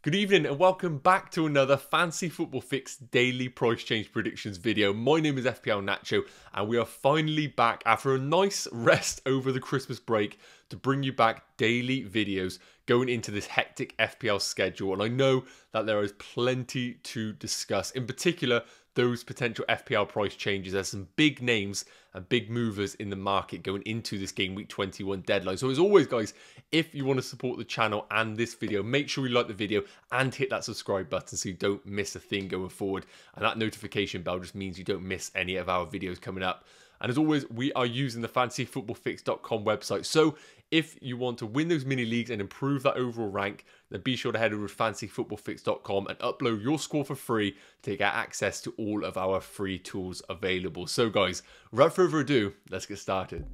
Good evening and welcome back to another Fantasy Football Fix daily price change predictions video. My name is FPL Nacho and we are finally back after a nice rest over the Christmas break to bring you back daily videos going into this hectic FPL schedule. And I know that there is plenty to discuss, in particular those potential FPL price changes. There's some big names and big movers in the market going into this game week 21 deadline. So as always guys, if you want to support the channel and this video, make sure you like the video and hit that subscribe button so you don't miss a thing going forward. And that notification bell just means you don't miss any of our videos coming up. And as always, we are using the fantasyfootballfix.com website. So if you want to win those mini leagues and improve that overall rank, then be sure to head over to fantasyfootballfix.com and upload your score for free to get access to all of our free tools available. So guys, without further ado, let's get started.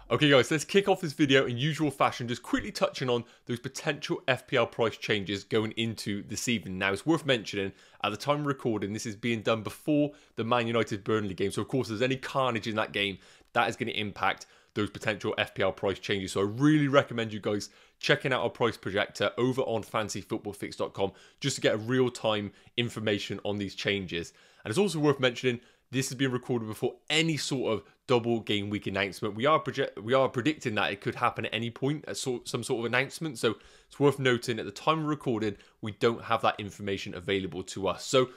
Okay guys, let's kick off this video in usual fashion, just quickly touching on those potential FPL price changes going into this evening. Now, it's worth mentioning, at the time of recording, this is being done before the Man United-Burnley game. So, of course, if there's any carnage in that game, that is going to impact those potential FPL price changes. So, I really recommend you guys checking out our price projector over on fantasyfootballfix.com just to get real-time information on these changes. And it's also worth mentioning, this is being recorded before any sort of double game week announcement. We are predicting that it could happen at any point, at some sort of announcement. So it's worth noting at the time of recording, we don't have that information available to us. So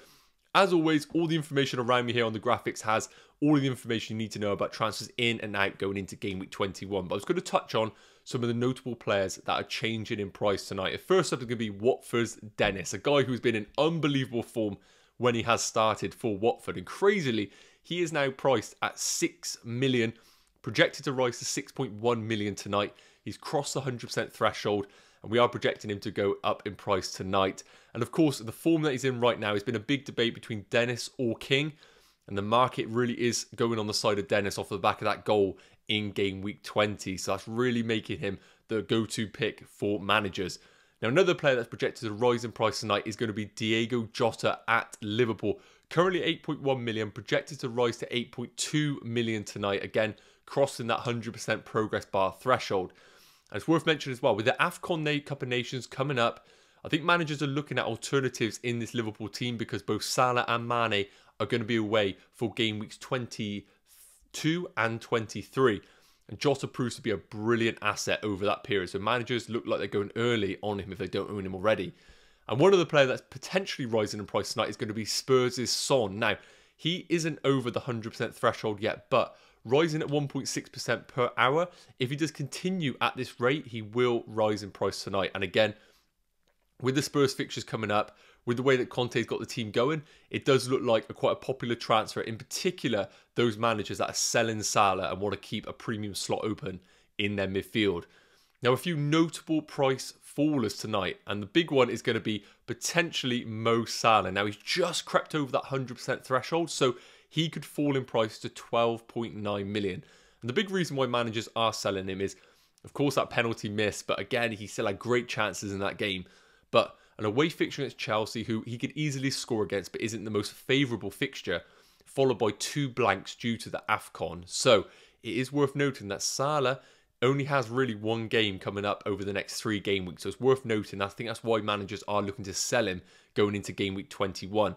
as always, all the information around me here on the graphics has all of the information you need to know about transfers in and out going into game week 21. But I was going to touch on some of the notable players that are changing in price tonight. First up is going to be Watford's Dennis, a guy who's been in unbelievable form when he has started for Watford, and crazily he is now priced at 6 million, projected to rise to 6.1 million tonight. He's crossed the 100% threshold and we are projecting him to go up in price tonight. And of course, the form that he's in right now has been a big debate between Dennis or King, and the market really is going on the side of Dennis off the back of that goal in game week 20. So that's really making him the go-to pick for managers. Now, another player that's projected to rise in price tonight is going to be Diogo Jota at Liverpool. Currently 8.1 million, projected to rise to 8.2 million tonight. Again, crossing that 100% progress bar threshold. And it's worth mentioning as well, with the AFCON Cup of Nations coming up, I think managers are looking at alternatives in this Liverpool team because both Salah and Mane are going to be away for game weeks 22 and 23. And Jota proves to be a brilliant asset over that period. So managers look like they're going early on him if they don't own him already. And one of the players that's potentially rising in price tonight is going to be Spurs' Son. Now, he isn't over the 100% threshold yet, but rising at 1.6% per hour. If he does continue at this rate, he will rise in price tonight. And again, with the Spurs fixtures coming up, with the way that Conte's got the team going, it does look like quite a popular transfer, in particular those managers that are selling Salah and want to keep a premium slot open in their midfield. Now, a few notable price fallers tonight, and the big one is going to be potentially Mo Salah. Now, he's just crept over that 100% threshold, so he could fall in price to 12.9 million. And the big reason why managers are selling him is, of course, that penalty miss, but again, he still had great chances in that game. But an away fixture against Chelsea, who he could easily score against, but isn't the most favourable fixture, followed by 2 blanks due to the AFCON. So it is worth noting that Salah only has really 1 game coming up over the next 3 game weeks. So it's worth noting. I think that's why managers are looking to sell him going into game week 21.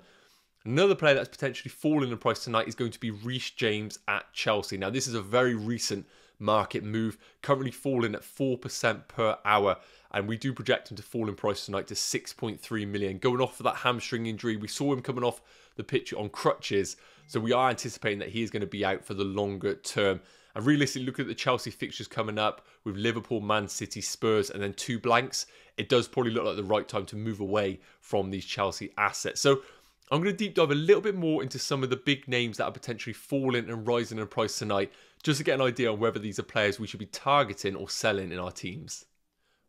Another player that's potentially falling in price tonight is going to be Reece James at Chelsea. Now, this is a very recent market move, currently falling at 4% per hour, and we do project him to fall in price tonight to 6.3 million. Going off for that hamstring injury, we saw him coming off the pitch on crutches, so we are anticipating that he is going to be out for the longer term. And realistically, looking at the Chelsea fixtures coming up with Liverpool, Man City, Spurs, and then 2 blanks, it does probably look like the right time to move away from these Chelsea assets. So I'm going to deep dive a little bit more into some of the big names that are potentially falling and rising in price tonight, just to get an idea on whether these are players we should be targeting or selling in our teams.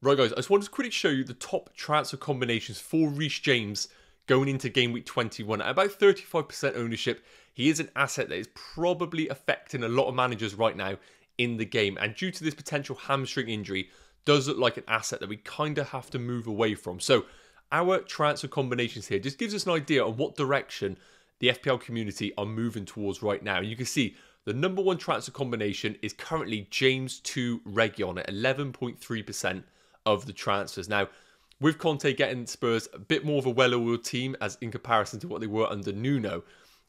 Right guys, I just wanted to quickly show you the top transfer combinations for Reece James going into game week 21. At about 35% ownership, he is an asset that is probably affecting a lot of managers right now in the game. And due to this potential hamstring injury, does look like an asset that we kind of have to move away from. So our transfer combinations here just gives us an idea on what direction the FPL community are moving towards right now. And you can see the number one transfer combination is currently James to Reguilon at 11.3% of the transfers. Now, with Conte getting Spurs a bit more of a well-oiled team as in comparison to what they were under Nuno,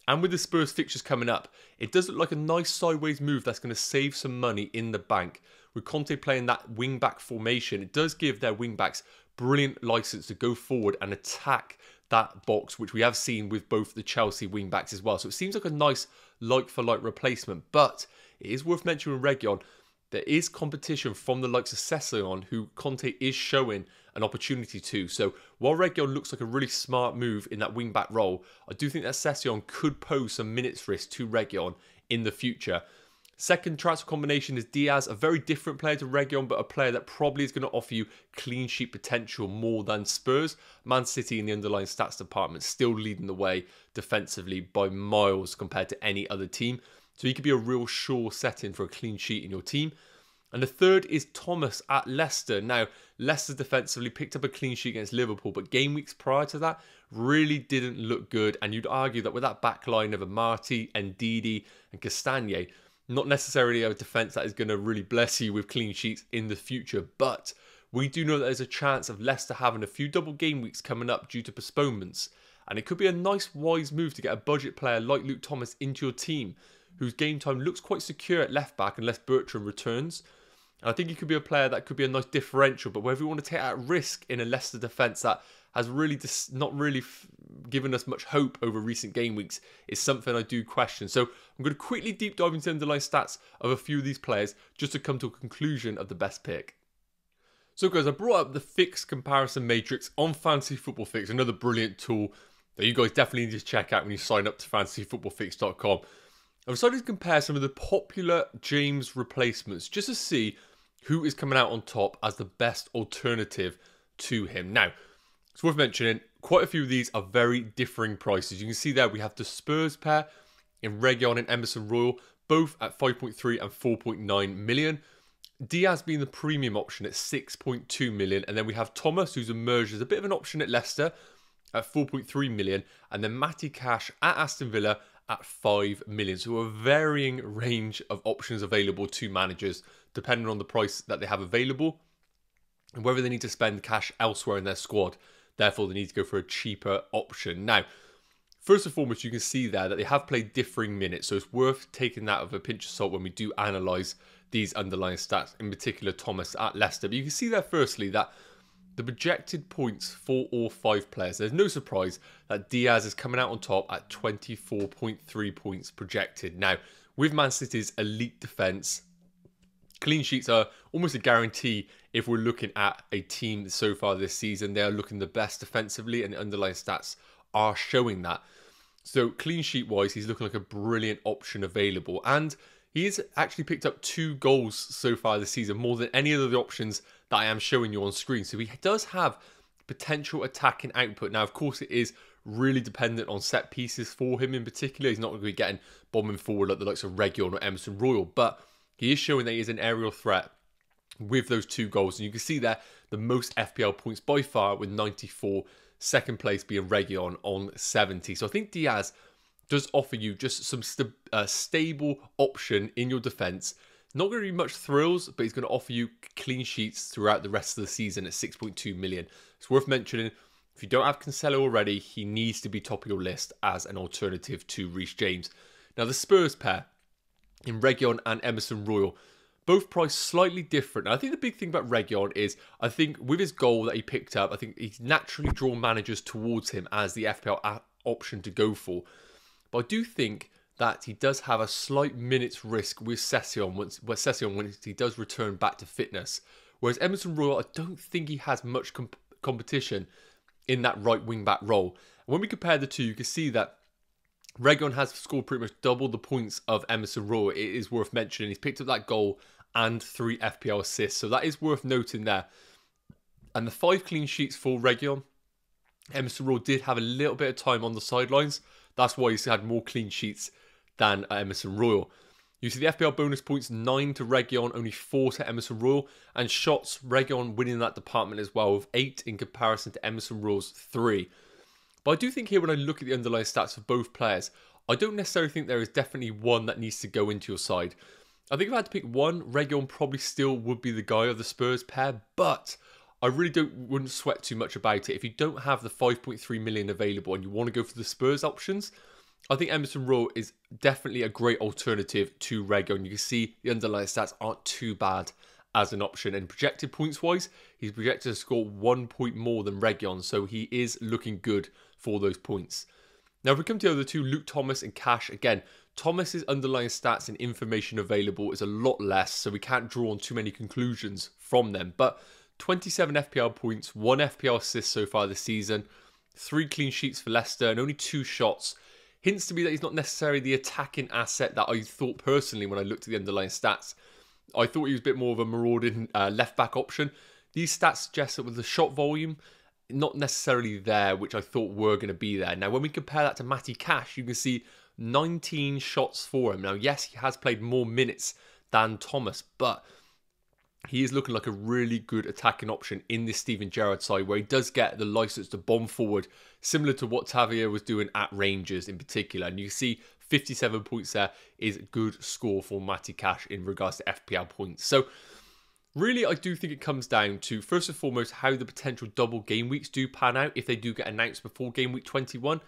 and with the Spurs fixtures coming up, it does look like a nice sideways move that's going to save some money in the bank. With Conte playing that wing-back formation, it does give their wing-backs brilliant license to go forward and attack that box, which we have seen with both the Chelsea wing-backs as well. So it seems like a nice like-for-like replacement. But it is worth mentioning with Reguilon, there is competition from the likes of Sessegnon, who Conte is showing an opportunity to. So while Reguilon looks like a really smart move in that wing-back role, I do think that Sessegnon could pose some minutes risk to Reguilon in the future. Second transfer combination is Diaz, a very different player to Reguilon, but a player that probably is going to offer you clean sheet potential more than Spurs. Man City in the underlying stats department still leading the way defensively by miles compared to any other team. So he could be a real sure setting for a clean sheet in your team. And the third is Thomas at Leicester. Now, Leicester defensively picked up a clean sheet against Liverpool, but game weeks prior to that really didn't look good. And you'd argue that with that back line of Amati, Ndidi and Castagne, not necessarily a defence that is going to really bless you with clean sheets in the future. But we do know that there's a chance of Leicester having a few double game weeks coming up due to postponements. And it could be a nice, wise move to get a budget player like Luke Thomas into your team, whose game time looks quite secure at left back unless Bertrand returns. And I think he could be a player that could be a nice differential, but whether you want to take that risk in a Leicester defence that has really just not really given us much hope over recent game weeks is something I do question. So I'm going to quickly deep dive into the underlying stats of a few of these players just to come to a conclusion of the best pick. So guys, I brought up the fixed comparison matrix on Fantasy Football Fix, another brilliant tool that you guys definitely need to check out when you sign up to fantasyfootballfix.com. I've decided to compare some of the popular James replacements just to see who is coming out on top as the best alternative to him. Now, it's worth mentioning, quite a few of these are very differing prices. You can see there we have the Spurs pair in Reguilon and Emerson Royal, both at 5.3 and 4.9 million. Diaz being the premium option at 6.2 million. And then we have Thomas, who's emerged as a bit of an option at Leicester at 4.3 million. And then Matty Cash at Aston Villa at 5 million. So a varying range of options available to managers depending on the price that they have available and whether they need to spend cash elsewhere in their squad. Therefore, they need to go for a cheaper option. Now, first and foremost, you can see there that they have played differing minutes. So it's worth taking that with a pinch of salt when we do analyse these underlying stats, in particular Thomas at Leicester. But you can see there firstly that the projected points for all five players, there's no surprise that Diaz is coming out on top at 24.3 points projected. Now, with Man City's elite defence, clean sheets are almost a guarantee if we're looking at a team so far this season. They are looking the best defensively and the underlying stats are showing that. So clean sheet wise, he's looking like a brilliant option available. And he has actually picked up 2 goals so far this season, more than any of the options that I am showing you on screen. So he does have potential attacking output. Now, of course, it is really dependent on set pieces for him in particular. He's not going to be getting bombing forward like the likes of Reguilon or Emerson Royal, but he is showing that he is an aerial threat with those 2 goals. And you can see there the most FPL points by far with 94, second place being Reguilon on 70. So I think Diaz does offer you just some stable option in your defence. Not going to be much thrills, but he's going to offer you clean sheets throughout the rest of the season at 6.2 million. It's worth mentioning, if you don't have Cancelo already, he needs to be top of your list as an alternative to Reece James. Now, the Spurs pair in Reguilon and Emerson Royal, both priced slightly different. And I think the big thing about Reguilon is, I think with his goal that he picked up, I think he's naturally drawn managers towards him as the FPL option to go for. But I do think that he does have a slight minutes risk with Sessegnon when he does return back to fitness. Whereas Emerson Royal, I don't think he has much competition in that right wing back role. And when we compare the two, you can see that Reguilon has scored pretty much double the points of Emerson Royal. It is worth mentioning. He's picked up that goal and 3 FPL assists. So that is worth noting there. And the 5 clean sheets for Reguilon, Emerson Royal did have a little bit of time on the sidelines. That's why he's had more clean sheets than Emerson Royal. You see the FPL bonus points, 9 to Reguilon, only 4 to Emerson Royal. And shots, Reguilon winning that department as well with 8 in comparison to Emerson Royal's 3. But I do think here when I look at the underlying stats of both players, I don't necessarily think there is definitely one that needs to go into your side. I think if I had to pick one, Reguilon probably still would be the guy of the Spurs pair, but I really wouldn't sweat too much about it. If you don't have the 5.3 million available and you want to go for the Spurs options, I think Emerson Royal is definitely a great alternative to Reguilon. You can see the underlying stats aren't too bad as an option, and projected points wise, he's projected to score 1 point more than Reguilon, so he is looking good for those points. Now, if we come to the other two, Luke Thomas and Cash, again, Thomas's underlying stats and information available is a lot less, so we can't draw on too many conclusions from them. But 27 FPL points, 1 FPL assist so far this season, 3 clean sheets for Leicester, and only 2 shots. Hints to me that he's not necessarily the attacking asset that I thought personally when I looked at the underlying stats. I thought he was a bit more of a marauding left-back option. These stats suggest that with the shot volume, not necessarily there, which I thought were going to be there. Now, when we compare that to Matty Cash, you can see 19 shots for him. Now, yes, he has played more minutes than Thomas, but he is looking like a really good attacking option in this Steven Gerrard side, where he does get the license to bomb forward, similar to what Tavier was doing at Rangers in particular. And you can see 57 points there is a good score for Matty Cash in regards to FPL points. So, really, I do think it comes down to, first and foremost, how the potential double game weeks do pan out if they do get announced before game week 21.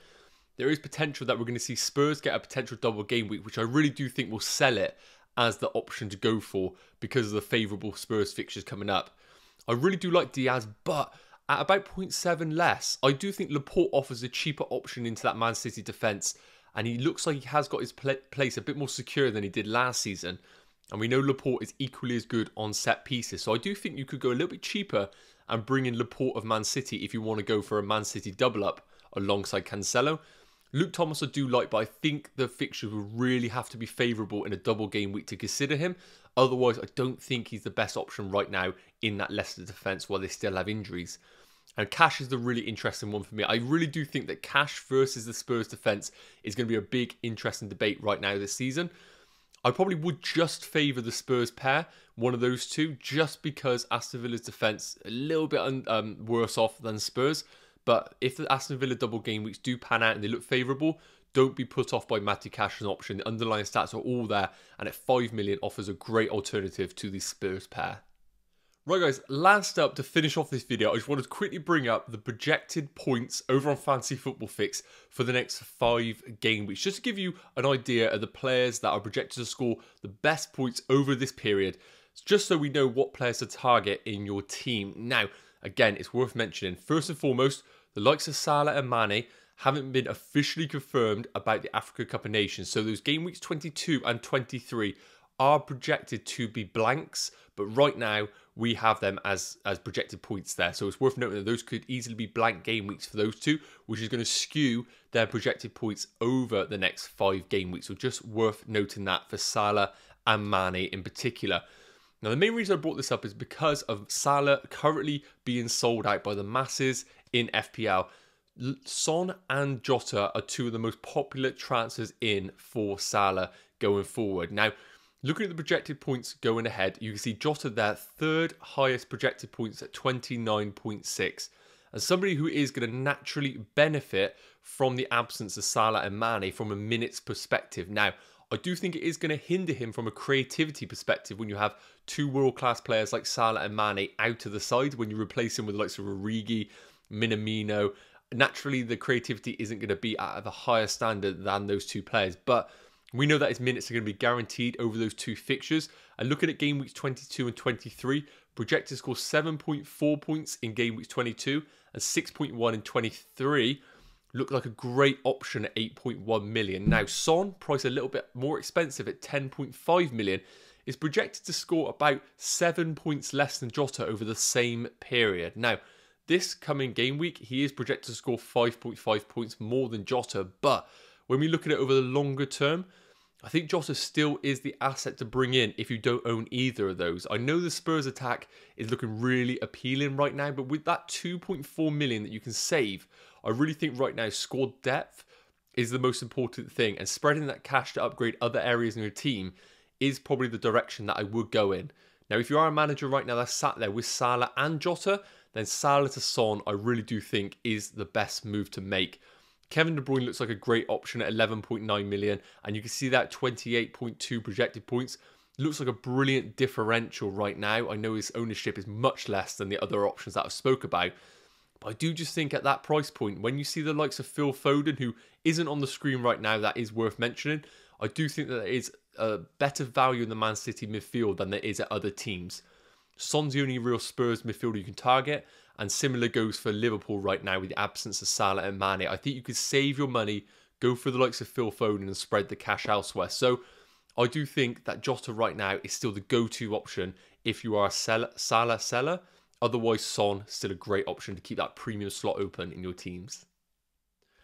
There is potential that we're going to see Spurs get a potential double game week, which I really do think will sell it as the option to go for because of the favourable Spurs fixtures coming up. I really do like Diaz, but at about 0.7 less, I do think Laporte offers a cheaper option into that Man City defence, and he looks like he has got his place a bit more secure than he did last season. And we know Laporte is equally as good on set pieces. So I do think you could go a little bit cheaper and bring in Laporte of Man City if you want to go for a Man City double up alongside Cancelo. Luke Thomas I do like, but I think the fixtures will really have to be favourable in a double game week to consider him. Otherwise, I don't think he's the best option right now in that Leicester defence while they still have injuries. And Cash is the really interesting one for me. I really do think that Cash versus the Spurs defence is going to be a big, interesting debate right now this season. I probably would just favour the Spurs pair, one of those two, just because Aston Villa's defence a little bit worse off than Spurs. But if the Aston Villa double game weeks do pan out and they look favourable, don't be put off by Matty Cash as an option. The underlying stats are all there, and at 5 million offers a great alternative to the Spurs pair. Right guys, last up to finish off this video, I just wanted to quickly bring up the projected points over on Fantasy Football Fix for the next 5 game weeks, just to give you an idea of the players that are projected to score the best points over this period, just so we know what players to target in your team. Now, again, it's worth mentioning, first and foremost, the likes of Salah and Mane haven't been officially confirmed about the Africa Cup of Nations, so those game weeks 22 and 23 are projected to be blanks, but right now we have them as projected points there. So it's worth noting that those could easily be blank game weeks for those two, which is going to skew their projected points over the next 5 game weeks. So just worth noting that for Salah and Mane in particular. Now, the main reason I brought this up is because of Salah currently being sold out by the masses in FPL. Son and Jota are 2 of the most popular transfers in for Salah going forward. Now, looking at the projected points going ahead, you can see Jota there, 3rd highest projected points at 29.6. And somebody who is going to naturally benefit from the absence of Salah and Mane from a minutes perspective. Now, I do think it is going to hinder him from a creativity perspective when you have 2 world-class players like Salah and Mane out of the side, when you replace him with the likes of Origi, Minamino. Naturally, the creativity isn't going to be at a higher standard than those 2 players, but we know that his minutes are going to be guaranteed over those 2 fixtures. And looking at game weeks 22 and 23, projected to score 7.4 points in game weeks 22 and 6.1 in 23. Look like a great option at 8.1 million. Now, Son, priced a little bit more expensive at 10.5 million, is projected to score about 7 points less than Jota over the same period. Now, this coming game week, he is projected to score 5.5 points more than Jota, but when we look at it over the longer term, I think Jota still is the asset to bring in if you don't own either of those. I know the Spurs attack is looking really appealing right now, but with that 2.4 million that you can save, I really think right now squad depth is the most important thing, and spreading that cash to upgrade other areas in your team is probably the direction that I would go in. Now, if you are a manager right now that's sat there with Salah and Jota, then Salah to Son I really do think is the best move to make. Kevin De Bruyne looks like a great option at 11.9 million, and you can see that 28.2 projected points. Looks like a brilliant differential right now. I know his ownership is much less than the other options that I've spoke about, but I do just think at that price point, when you see the likes of Phil Foden, who isn't on the screen right now, that is worth mentioning. I do think that there is a better value in the Man City midfield than there is at other teams. Son's the only real Spurs midfielder you can target, and similar goes for Liverpool right now with the absence of Salah and Mane. I think you could save your money, go for the likes of Phil Foden and spread the cash elsewhere. So I do think that Jota right now is still the go-to option if you are a Salah seller. Otherwise, Son still a great option to keep that premium slot open in your teams.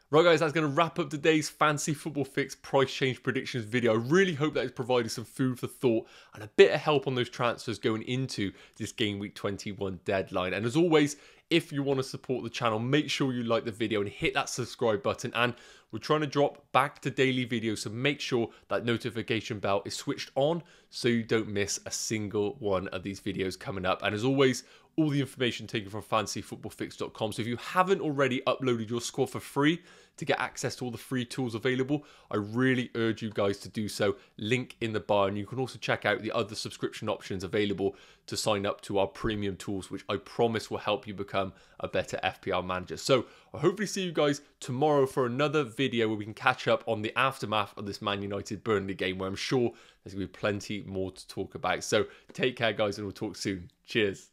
Right guys, that's going to wrap up today's Fantasy Football Fix price change predictions video. I really hope that it's provided some food for thought and a bit of help on those transfers going into this Game Week 21 deadline. And as always, if you want to support the channel, make sure you like the video and hit that subscribe button. And we're trying to drop back to daily videos, so make sure that notification bell is switched on so you don't miss a single one of these videos coming up. And as always, all the information taken from fantasyfootballfix.com. So if you haven't already uploaded your squad for free to get access to all the free tools available, I really urge you guys to do so. Link in the bio, and you can also check out the other subscription options available to sign up to our premium tools, which I promise will help you become a better FPL manager. So I'll hopefully see you guys tomorrow for another video where we can catch up on the aftermath of this Man United Burnley game, where I'm sure there's going to be plenty more to talk about. So take care guys, and we'll talk soon. Cheers.